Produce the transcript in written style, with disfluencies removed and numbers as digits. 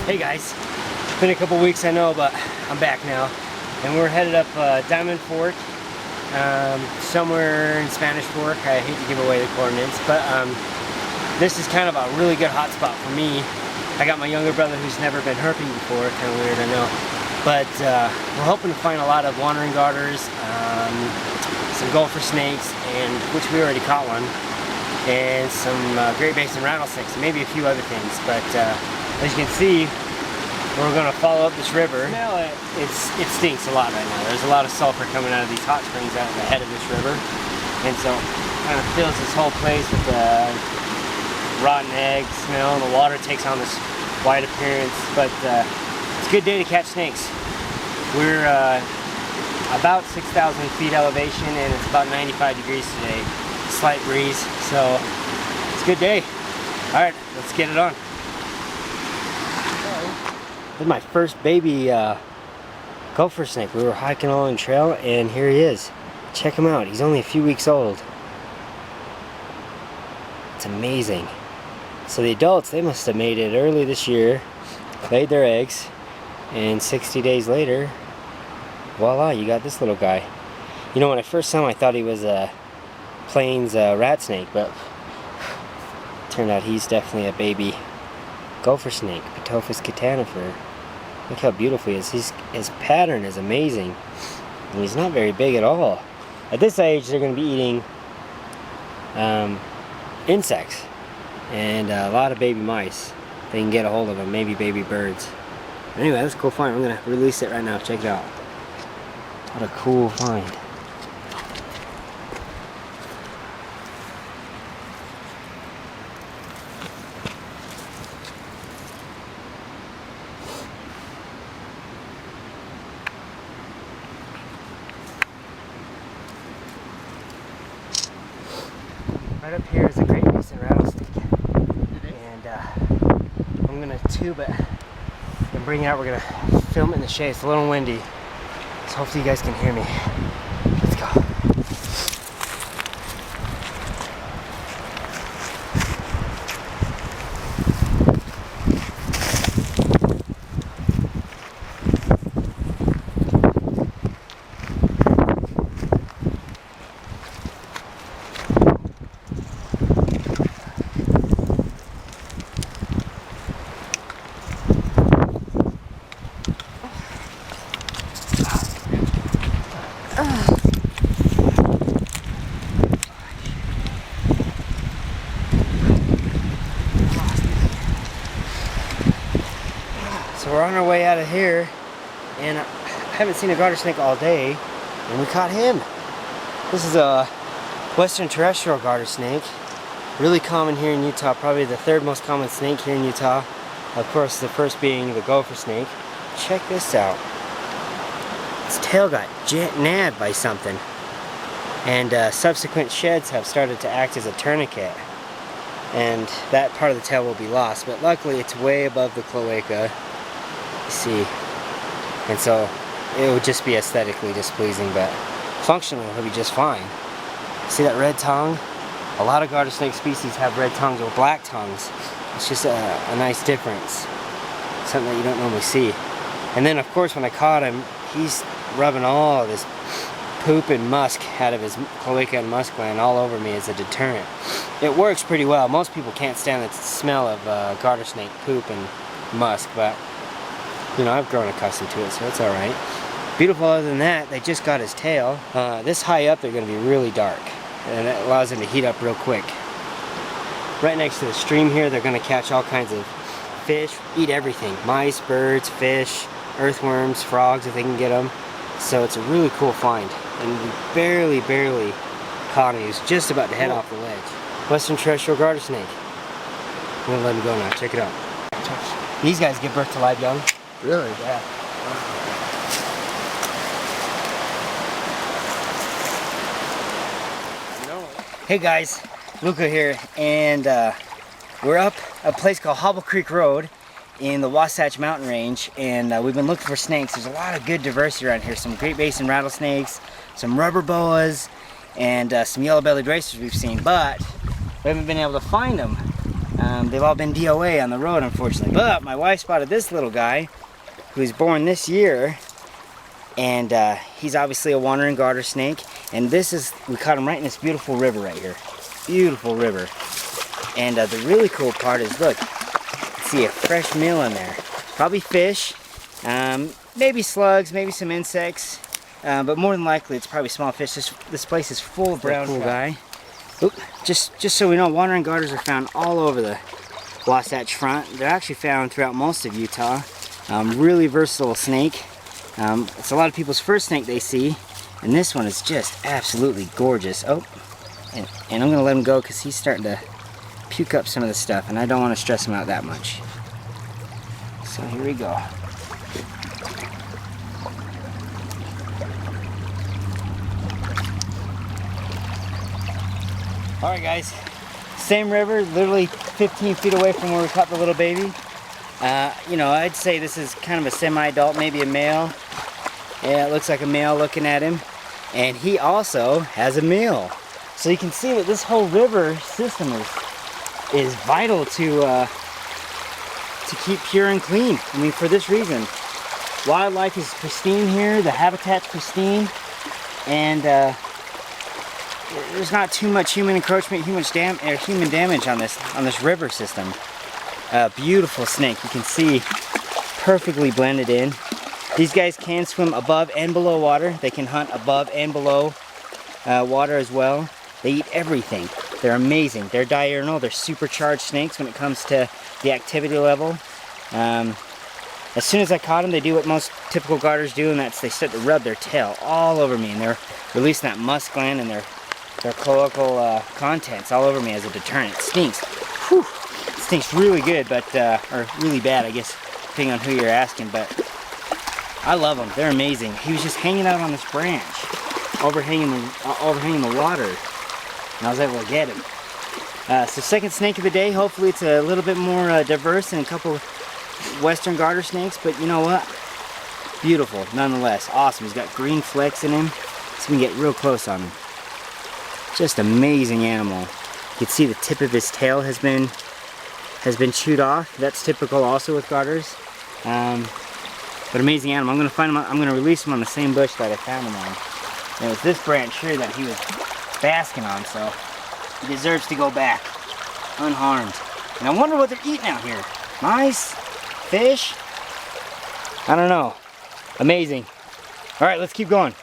Hey guys, it's been a couple weeks I know, but I'm back now, and we're headed up Diamond Fork, somewhere in Spanish Fork. I hate to give away the coordinates, but this is kind of a really good hot spot for me. I got my younger brother who's never been herping before, kind of weird, I know, but we're hoping to find a lot of wandering garters, some gopher snakes, and which we already caught one, and some Great Basin rattlesnakes, and maybe a few other things. But as you can see, we're going to follow up this river. Smell it. It stinks a lot right now. There's a lot of sulfur coming out of these hot springs out of the head of this river, and so it kind of fills this whole place with the rotten egg smell, and the water takes on this white appearance. But it's a good day to catch snakes. We're about 6,000 feet elevation, and it's about 95 degrees today. Slight breeze, so it's a good day. All right, let's get it on. This is my first baby gopher snake. We were hiking along the trail, and here he is. Check him out. He's only a few weeks old. It's amazing. So the adults, they must have made it early this year, laid their eggs, and 60 days later, voila, you got this little guy. You know, when I first saw him, I thought he was a Plains rat snake, but turned out he's definitely a baby gopher snake, Pitophis catanifer. Look how beautiful he is. His pattern is amazing, and he's not very big at all. At this age, they're going to be eating insects and a lot of baby mice. They can get a hold of them, maybe baby birds. Anyway, that's a cool find. I'm going to release it right now. Check it out. What a cool find. Right up here is a Great Basin rattlesnake, and I'm gonna tube it and bring it out. We're gonna film it in the shade. It's a little windy, so hopefully you guys can hear me. Let's go. So we're on our way out of here, and I haven't seen a garter snake all day, and we caught him. This is a western terrestrial garter snake, really common here in Utah, probably the third most common snake here in Utah. Of course, the first being the gopher snake. Check this out. Its tail got nabbed by something, and subsequent sheds have started to act as a tourniquet, and that part of the tail will be lost, but luckily it's way above the cloaca. See, and so it would just be aesthetically displeasing, but functionally it'll be just fine. See that red tongue? A lot of garter snake species have red tongues or black tongues. It's just a nice difference, something that you don't normally see. And then of course when I caught him, he's rubbing all of this poop and musk out of his cloaca and musk gland all over me as a deterrent. It works pretty well. Most people can't stand the smell of garter snake poop and musk, but you know, I've grown accustomed to it, so it's alright. Beautiful other than that, they just got his tail. This high up, they're going to be really dark, and it allows them to heat up real quick. Right next to the stream here, they're going to catch all kinds of fish, eat everything. Mice, birds, fish, earthworms, frogs if they can get them. So it's a really cool find, and we barely caught him. He was just about to head off the ledge. Western terrestrial garter snake. I'm gonna let him go now. Check it out. These guys give birth to live young. Really? Yeah. Hey guys, Luka here, and we're up a place called Hobble Creek Road in the Wasatch Mountain Range, and we've been looking for snakes. There's a lot of good diversity around here. Some Great Basin rattlesnakes, some rubber boas, and some yellow-bellied racers we've seen, but we haven't been able to find them. They've all been DOA on the road, unfortunately. But my wife spotted this little guy who was born this year, and he's obviously a wandering garter snake. And we caught him right in this beautiful river right here. Beautiful river. And the really cool part is, look, see a fresh meal in there. Probably fish, maybe slugs, maybe some insects, but more than likely it's probably small fish. This place is full of brown trout. Guy. Oop, just so we know, wandering garters are found all over the Wasatch Front. They're actually found throughout most of Utah. Really versatile snake. It's a lot of people's first snake they see, and this one is just absolutely gorgeous. Oh, and I'm gonna let him go because he's starting to puke up some of the stuff, and I don't want to stress him out that much. So here we go. Alright guys, same river, literally 15 feet away from where we caught the little baby. You know, I'd say this is kind of a semi-adult, maybe a male. Yeah, it looks like a male looking at him. And he also has a meal. So you can see that this whole river system is vital to keep pure and clean. I mean, for this reason. Wildlife is pristine here, the habitat's pristine, and there's not too much human encroachment, human damage on this river system. Beautiful snake. You can see perfectly blended in. These guys can swim above and below water. They can hunt above and below water as well. They eat everything. They're amazing. They're diurnal. They're supercharged snakes when it comes to the activity level. As soon as I caught them, they do what most typical garters do, and that's they start to rub their tail all over me, and they're releasing that musk gland and their cloacal contents all over me as a deterrent. It stinks. Whew. It stinks really good, but or really bad, I guess, depending on who you're asking. But I love them. They're amazing. He was just hanging out on this branch, overhanging the water, and I was able to get him. So second snake of the day. Hopefully it's a little bit more diverse than a couple of western garter snakes, but you know what? Beautiful, nonetheless. Awesome. He's got green flecks in him. So we can get real close on him. Just amazing animal. You can see the tip of his tail has been chewed off. That's typical also with garters. But amazing animal. I'm gonna find him. I'm gonna release him on the same bush that I found him on. And it was this branch here that he was basking on, so he deserves to go back unharmed. And I wonder what they're eating out here. Mice? Fish? I don't know. Amazing. All right, let's keep going.